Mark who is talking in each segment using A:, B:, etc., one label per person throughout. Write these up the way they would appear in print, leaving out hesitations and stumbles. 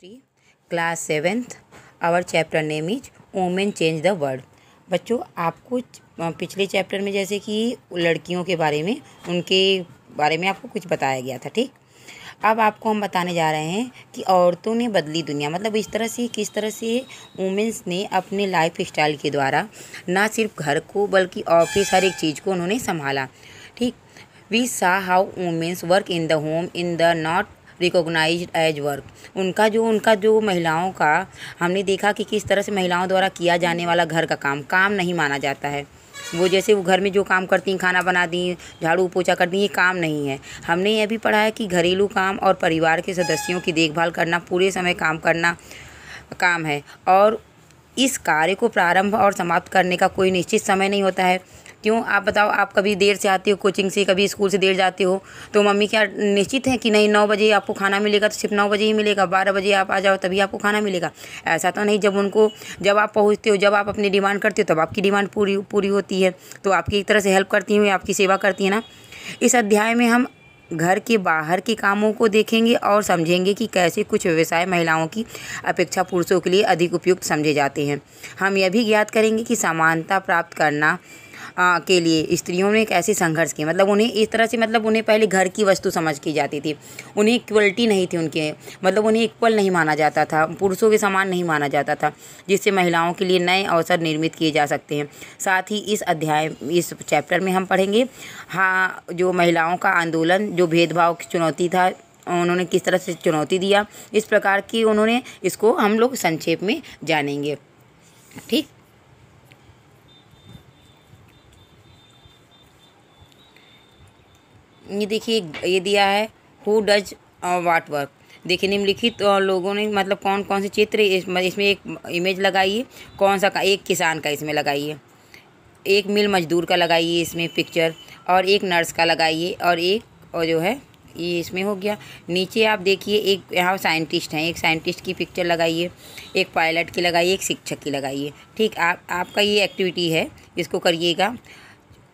A: History class 7th। Our chapter name is women change the world. बच्चों, आपको पिछले chapter में जैसे कि लड़कियों के बारे में, उनके बारे में आपको कुछ बताया गया था, ठीक। अब आपको हम बताने जा रहे हैं कि औरतों ने बदली दुनिया, मतलब इस तरह से किस तरह से वुमेन्स ने अपने लाइफ स्टाइल के द्वारा ना सिर्फ घर को बल्कि ऑफिस हर एक चीज़ को उन्होंने संभाला, ठीक। We saw how women's work in the home in the not recognised as work. उनका जो महिलाओं का हमने देखा कि किस तरह से महिलाओं द्वारा किया जाने वाला घर का काम नहीं माना जाता है। वो जैसे वो घर में जो काम करती हैं, खाना बना दी, झाड़ू पोछा कर दी, ये काम नहीं है। हमने यह भी पढ़ा है कि घरेलू काम और परिवार के सदस्यों की देखभाल करना, पूरे समय काम करना काम है, और इस कार्य को प्रारंभ और समाप्त करने का कोई निश्चित समय नहीं होता है। क्यों, आप बताओ, आप कभी देर से आते हो कोचिंग से, कभी स्कूल से देर जाते हो, तो मम्मी क्या निश्चित है कि नहीं 9 बजे आपको खाना मिलेगा, तो सिर्फ 9 बजे ही मिलेगा, 12 बजे आप आ जाओ तभी आपको खाना मिलेगा? ऐसा तो नहीं। जब आप पहुँचते हो, जब आप अपनी डिमांड करते हो, तब आपकी डिमांड पूरी होती है, तो आपकी एक तरह से हेल्प करती हैं, आपकी सेवा करती है ना। इस अध्याय में हम घर के बाहर के कामों को देखेंगे और समझेंगे कि कैसे कुछ व्यवसाय महिलाओं की अपेक्षा पुरुषों के लिए अधिक उपयुक्त समझे जाते हैं। हम यह भी ज्ञात करेंगे कि समानता प्राप्त करना के लिए स्त्रियों ने कैसे संघर्ष किया। मतलब उन्हें इस तरह से, मतलब उन्हें पहले घर की वस्तु समझ की जाती थी, उन्हें इक्वलिटी नहीं थी उनके, मतलब उन्हें इक्वल नहीं माना जाता था, पुरुषों के समान नहीं माना जाता था, जिससे महिलाओं के लिए नए अवसर निर्मित किए जा सकते हैं। साथ ही इस चैप्टर में हम पढ़ेंगे जो महिलाओं का आंदोलन, जो भेदभाव की चुनौती था, उन्होंने किस तरह से चुनौती दिया, इस प्रकार की उन्होंने, इसको हम लोग संक्षेप में जानेंगे, ठीक। ये देखिए, ये दिया है हु डज वाट वर्क। देखिए, निम्नलिखित लोगों ने, मतलब कौन कौन से चित्र इसमें एक इमेज लगाइए, कौन सा एक किसान का इसमें लगाइए, एक मिल मजदूर का लगाइए इसमें पिक्चर, और एक नर्स का लगाइए, और जो है ये इसमें हो गया। नीचे आप देखिए, एक यहाँ साइंटिस्ट हैं, एक साइंटिस्ट की पिक्चर लगाइए, एक पायलट की लगाइए, एक शिक्षक की लगाइए, ठीक। आपका ये एक्टिविटी है, इसको करिएगा।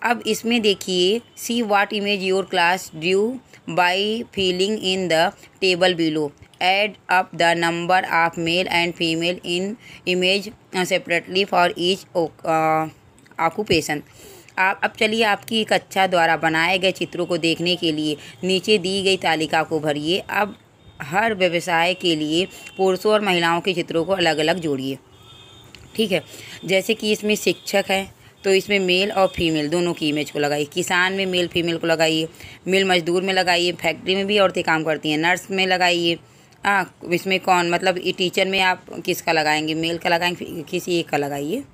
A: अब इसमें देखिए, see what image your class due by filling in the table below, add up the number of male and female in image separately for each occupation. अब चलिए, आपकी कक्षा द्वारा बनाए गए चित्रों को देखने के लिए नीचे दी गई तालिका को भरिए। अब हर व्यवसाय के लिए पुरुषों और महिलाओं के चित्रों को अलग अलग जोड़िए, ठीक है। जैसे कि इसमें शिक्षक है, तो इसमें मेल और फीमेल दोनों की इमेज को लगाइए। किसान में मेल फीमेल को लगाइए, मिल मजदूर में लगाइए, फैक्ट्री में भी औरतें काम करती हैं, नर्स में लगाइए। इसमें कौन, मतलब टीचर में आप किसका लगाएंगे, मेल का लगाएंगे, किसी एक का लगाइए,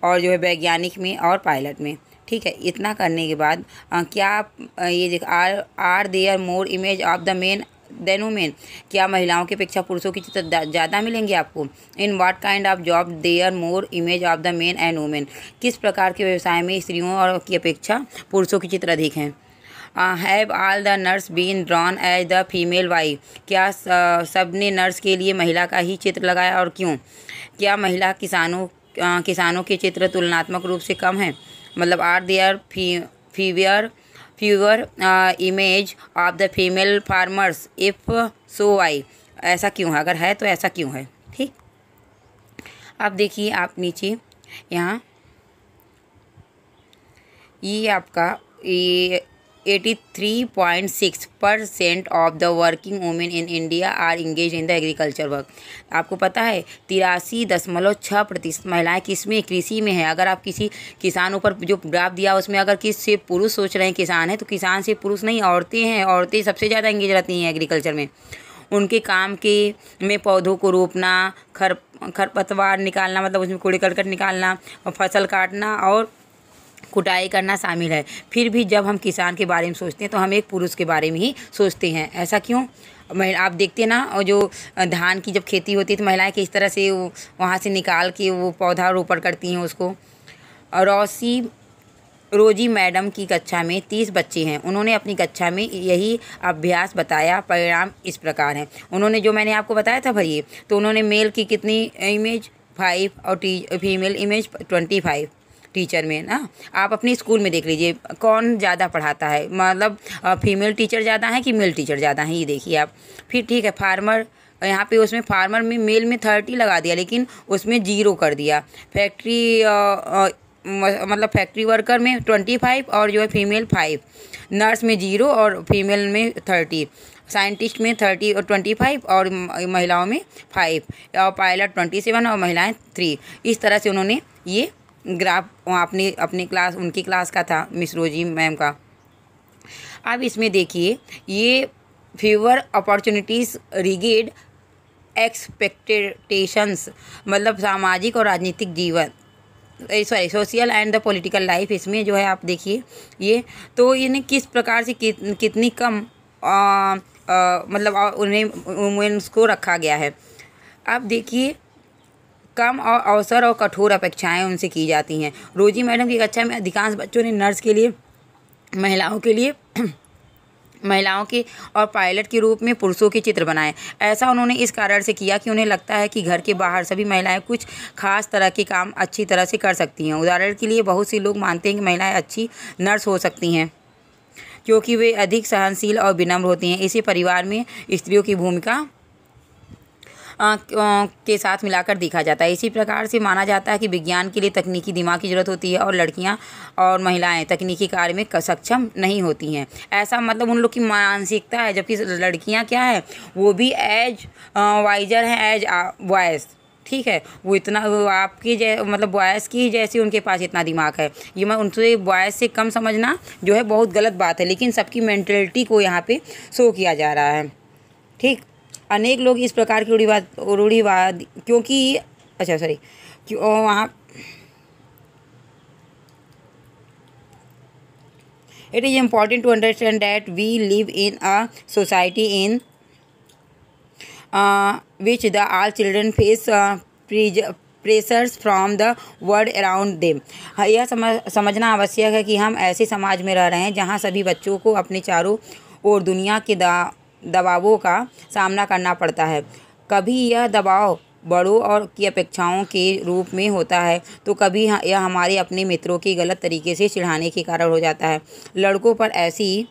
A: और जो है वैज्ञानिक में और पायलट में, ठीक है। इतना करने के बाद क्या आप ये देख, are there more image of the men than women, क्या महिलाओं की अपेक्षा पुरुषों की चित्र ज़्यादा मिलेंगे आपको? In what kind of job there more image of the men and women, किस प्रकार के व्यवसाय में स्त्रियों और की अपेक्षा पुरुषों की चित्र अधिक हैं? Have all the nurse been drawn as the female why, क्या सब ने नर्स के लिए महिला का ही चित्र लगाया, और क्यों? क्या महिला किसानों के चित्र तुलनात्मक रूप से कम हैं? मतलब are there fewer image of the female farmers, if so why, ऐसा क्यों है? अगर है तो ऐसा क्यों है, ठीक। अब देखिए, आप नीचे यहाँ ये आपका ये 83.6% of the working women in India are engage in the agriculture work. आपको पता है 83.6% महिलाएं किसमें, कृषि में है। अगर आप किसी किसान ऊपर जो ग्राफ दिया उसमें अगर किसी पुरुष सोच रहे हैं किसान है, तो किसान से पुरुष नहीं, औरतें हैं। औरतें सबसे ज़्यादा इंगेज रहती हैं एग्रीकल्चर में। उनके काम में पौधों को रोपना, खरपतवार निकालना, मतलब उसमें कूड़े करकट निकालना, और फसल काटना और कुटाई करना शामिल है। फिर भी जब हम किसान के बारे में सोचते हैं तो हम एक पुरुष के बारे में ही सोचते हैं। ऐसा क्यों? आप देखते हैं ना, और जो धान की जब खेती होती है तो महिलाएं किस तरह से वहाँ से निकाल के वो पौधा रोपण करती हैं उसको। और रोजी मैडम की कक्षा में 30 बच्चे हैं। उन्होंने अपनी कक्षा में यही अभ्यास बताया। परिणाम इस प्रकार हैं। उन्होंने जो मैंने आपको बताया था भरिए, तो उन्होंने मेल की कितनी इमेज 5 और फीमेल इमेज 25 टीचर में ना। आप अपने स्कूल में देख लीजिए कौन ज़्यादा पढ़ाता है, मतलब फीमेल टीचर ज़्यादा है कि मेल टीचर ज़्यादा है, ये देखिए आप। फिर ठीक है, फार्मर और यहाँ पे उसमें फार्मर में मेल में 30 लगा दिया, लेकिन उसमें 0 कर दिया। फैक्ट्री मतलब फैक्ट्री वर्कर में 25 और जो है फीमेल 5, नर्स में 0 और फीमेल में 30, साइंटिस्ट में 30 और 25 और महिलाओं में 5, और पायलट 27 और महिलाएं 3। इस तरह से उन्होंने ये ग्राफ अपनी क्लास, उनकी क्लास का था, मिस रोजी मैम का। अब इसमें देखिए, ये फेवर अपॉर्चुनिटीज़ रिगेड एक्सपेक्टेशंस, मतलब सामाजिक और राजनीतिक जीवन, social and the political life, इसमें जो है आप देखिए ये, तो इन्हें किस प्रकार से कितनी कम मतलब उन्हें वुमेन्स को रखा गया है। अब देखिए, कम और अवसर और कठोर अपेक्षाएं उनसे की जाती हैं। रोजी मैडम की कक्षा में अधिकांश बच्चों ने नर्स के लिए, महिलाओं के और पायलट के रूप में पुरुषों के चित्र बनाए। ऐसा उन्होंने इस कारण से किया कि उन्हें लगता है कि घर के बाहर सभी महिलाएं कुछ खास तरह के काम अच्छी तरह से कर सकती हैं। उदाहरण के लिए, बहुत सी लोग मानते हैं कि महिलाएं अच्छी नर्स हो सकती हैं क्योंकि वे अधिक सहनशील और विनम्र होती हैं। इसे परिवार में स्त्रियों की भूमिका के साथ मिलाकर देखा जाता है। इसी प्रकार से माना जाता है कि विज्ञान के लिए तकनीकी दिमाग की ज़रूरत होती है और लड़कियां और महिलाएं तकनीकी कार्य में सक्षम नहीं होती हैं। ऐसा मतलब उन लोग की मानसिकता है, जबकि लड़कियां क्या है, वो भी एज वाइजर हैं एज बॉयज़। ठीक है, वो इतना आपकी मतलब बॉयज़ की जैसे उनके पास इतना दिमाग है। ये मैं उनसे बॉयज़ से कम समझना जो है बहुत गलत बात है, लेकिन सबकी मेंटलिटी को यहाँ पे शो किया जा रहा है। ठीक, अनेक लोग इस प्रकार की रूढ़िवाद क्योंकि वहाँ it is important to understand that we live in a society in which the all children face pressures from the world around them. यह समझना आवश्यक है कि हम ऐसे समाज में रह रहे हैं जहां सभी बच्चों को अपने चारों ओर दुनिया के दबावों का सामना करना पड़ता है। कभी यह दबाव बड़ों और की अपेक्षाओं के रूप में होता है, तो कभी यह हमारे अपने मित्रों के गलत तरीके से चिढ़ाने के कारण हो जाता है। लड़कों पर ऐसी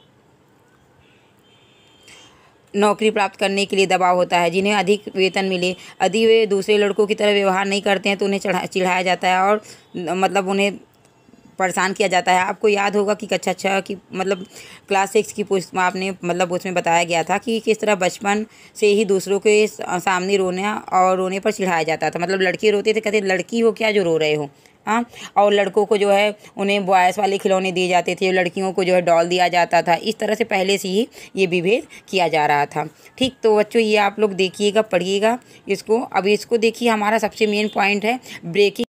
A: नौकरी प्राप्त करने के लिए दबाव होता है जिन्हें अधिक वेतन मिले। यदि वे दूसरे लड़कों की तरह व्यवहार नहीं करते हैं तो उन्हें चिढ़ाया जाता है और मतलब उन्हें परेशान किया जाता है। आपको याद होगा कि कक्षा 6 की मतलब क्लास 6 की पुस्तक आपने मतलब उसमें बताया गया था कि किस तरह बचपन से ही दूसरों के सामने रोने पर चिढ़ाया जाता था। मतलब लड़के रोते थे, कहते लड़की हो क्या जो रो रहे हो, हाँ। और लड़कों को जो है उन्हें बॉयज़ वाले खिलौने दिए जाते थे, लड़कियों को जो है डॉल दिया जाता था। इस तरह से पहले से ही ये विभेद किया जा रहा था। ठीक, तो बच्चों ये आप लोग देखिएगा, पढ़िएगा इसको। अब इसको देखिए, हमारा सबसे मेन पॉइंट है ब्रेकिंग